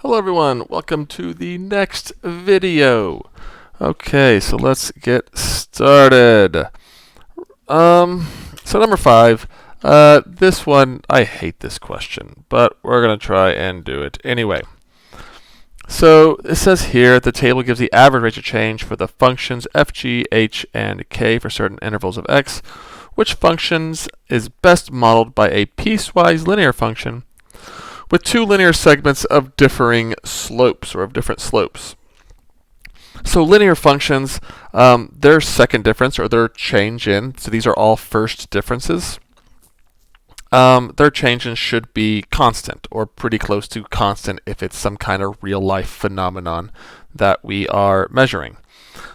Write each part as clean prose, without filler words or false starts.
Hello everyone, welcome to the next video. Okay, so let's get started. So number 5, this one, I hate this question, but we're going to try and do it anyway. So it says here, the table gives the average rate of change for the functions f, g, h, and k for certain intervals of x. Which functions is best modeled by a piecewise linear function with two linear segments of differing slopes, or of different slopes. So linear functions, their second difference, or their change in, so these are all first differences, their change in should be constant, or pretty close to constant if it's some kind of real-life phenomenon that we are measuring.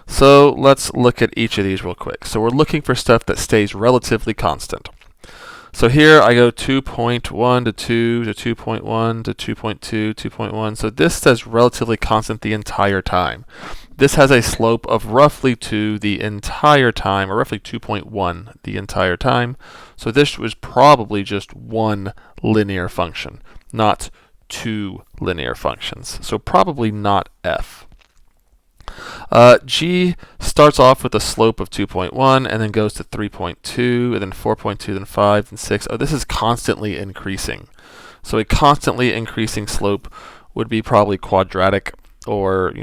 So let's look at each of these real quick. So we're looking for stuff that stays relatively constant. So here I go 2.1 to 2 to 2.1 to 2.2, 2.1. So this says relatively constant the entire time. This has a slope of roughly 2 the entire time, or roughly 2.1 the entire time. So this was probably just one linear function, not two linear functions. So probably not f. G starts off with a slope of 2.1 and then goes to 3.2 and then 4.2, then 5, then 6. Oh, this is constantly increasing. So a constantly increasing slope would be probably quadratic, or,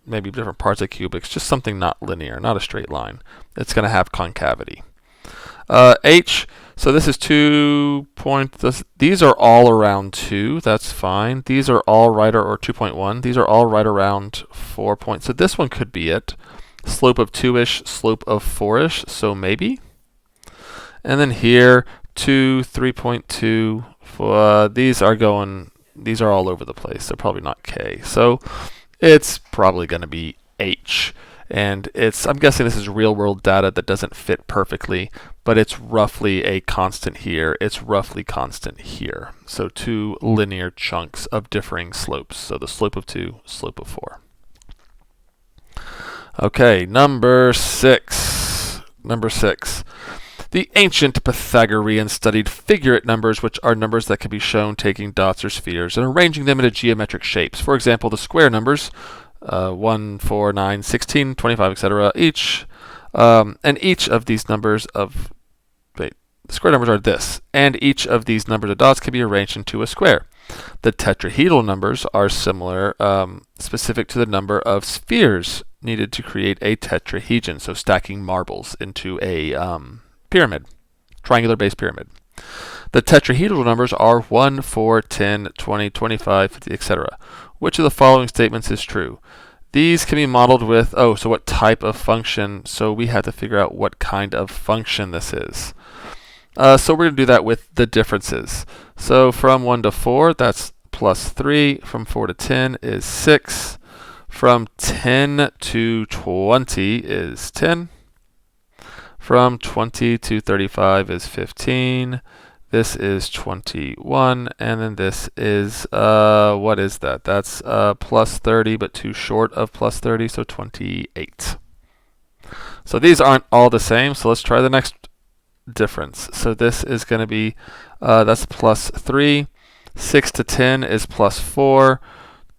maybe different parts of cubics, just something not linear, not a straight line. It's going to have concavity. H, so this is 2 these are all around 2, that's fine. These are all right, or 2.1, these are all right around 4 points. So this one could be it. Slope of 2-ish, slope of 4-ish, so maybe. And then here, 2, 3.2, these are all over the place, so probably not K. So it's probably going to be H. And I'm guessing this is real world data that doesn't fit perfectly, but it's roughly a constant here. It's roughly constant here. So two linear chunks of differing slopes. So the slope of 2, slope of 4. Okay, number 6. The ancient Pythagoreans studied figurate numbers, which are numbers that can be shown taking dots or spheres and arranging them into geometric shapes. For example, the square numbers, 1, 4, 9, 16, 25, etc. each. And each of these numbers of, the square numbers are this, and each of these numbers of dots can be arranged into a square. The tetrahedral numbers are similar, specific to the number of spheres needed to create a tetrahedron, so stacking marbles into a pyramid, triangular base pyramid. The tetrahedral numbers are 1, 4, 10, 20, 25, 50, etc. Which of the following statements is true? These can be modeled with, so what type of function? So we have to figure out what kind of function this is. So we're going to do that with the differences. So from 1 to 4, that's plus 3. From 4 to 10 is 6. From 10 to 20 is 10. From 20 to 35 is 15. This is 21, and then this is, what is that? That's plus 30, but too short of plus 30, so 28. So these aren't all the same, so let's try the next difference. So this is going to be, that's plus 3. 6 to 10 is plus 4.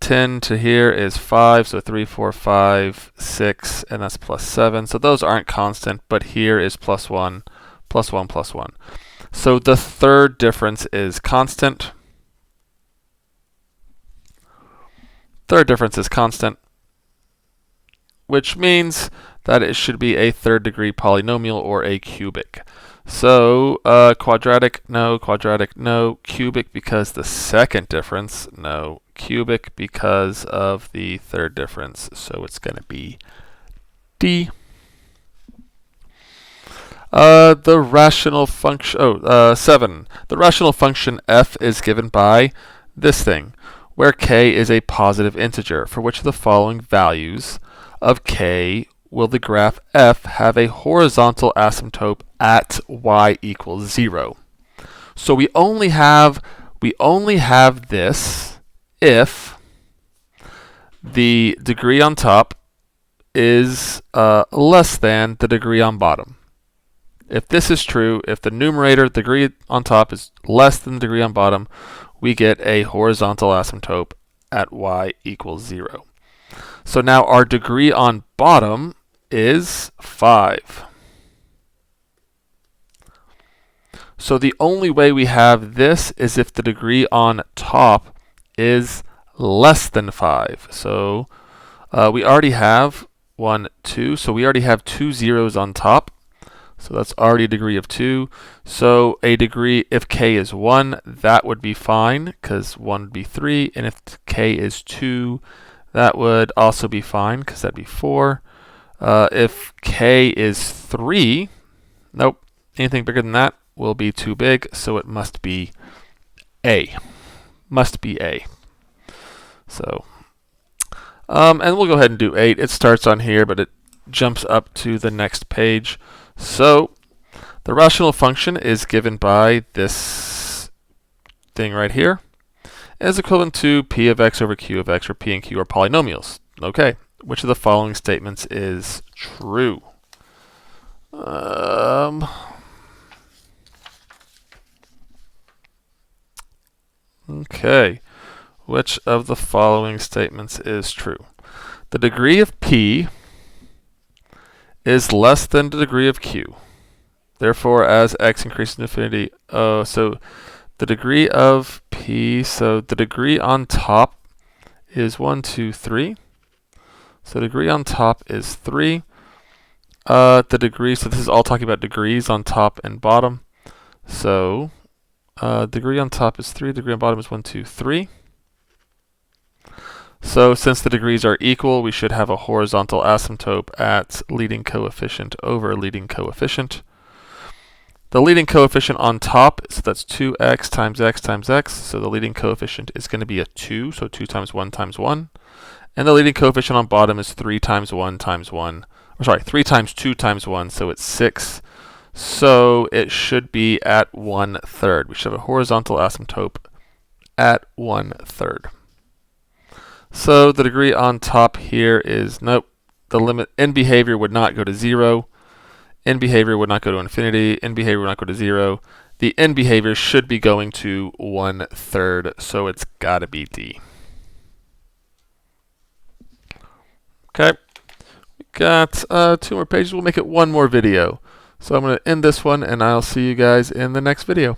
10 to here is 5, so 3, 4, 5, 6, and that's plus 7. So those aren't constant, but here is plus 1, plus 1, plus 1. So the third difference is constant. Third difference is constant, which means that it should be a third degree polynomial or a cubic. So quadratic, no. Quadratic, no. Cubic because the second difference, no. Cubic because of the third difference, so it's going to be D. The rational function, 7. The rational function f is given by this thing, where k is a positive integer. For which of the following values of k will the graph f have a horizontal asymptote at y equals 0? So we only have this if the degree on top is less than the degree on bottom. If this is true, if the numerator, the degree on top, is less than the degree on bottom, we get a horizontal asymptote at y equals 0. So now our degree on bottom is 5. So the only way we have this is if the degree on top is less than 5. So we already have 1, 2. So we already have 2 zeros on top. So that's already a degree of 2. So a degree, if k is 1, that would be fine, because 1 would be 3. And if k is 2, that would also be fine, because that'd be 4. If k is 3, nope, anything bigger than that will be too big, so it must be A. Must be A. So, and we'll go ahead and do 8. It starts on here, but it jumps up to the next page. So, the rational function is given by this thing right here. It is equivalent to p of x over q of x, where p and q are polynomials. Okay, which of the following statements is true? Okay, which of the following statements is true? The degree of p is less than the degree of q. Therefore, as x increases to infinity, so the degree of p, so the degree on top is 1, 2, 3. So the degree on top is 3. The degree, so this is all talking about degrees on top and bottom. So degree on top is 3, degree on bottom is 1, 2, 3. So since the degrees are equal, we should have a horizontal asymptote at leading coefficient over leading coefficient. The leading coefficient on top, so that's 2x times x times x. So the leading coefficient is going to be a 2, so 2 times 1 times 1. And the leading coefficient on bottom is 3 times 1 times 1. Or sorry, 3 times 2 times 1, so it's 6. So it should be at 1/3. We should have a horizontal asymptote at 1/3. So the degree on top here is, nope, the limit in behavior would not go to 0. In behavior would not go to infinity. In behavior would not go to 0. The in behavior should be going to 1/3, so it's got to be D. Okay, we got 2 more pages. We'll make it one more video. So I'm going to end this one, and I'll see you guys in the next video.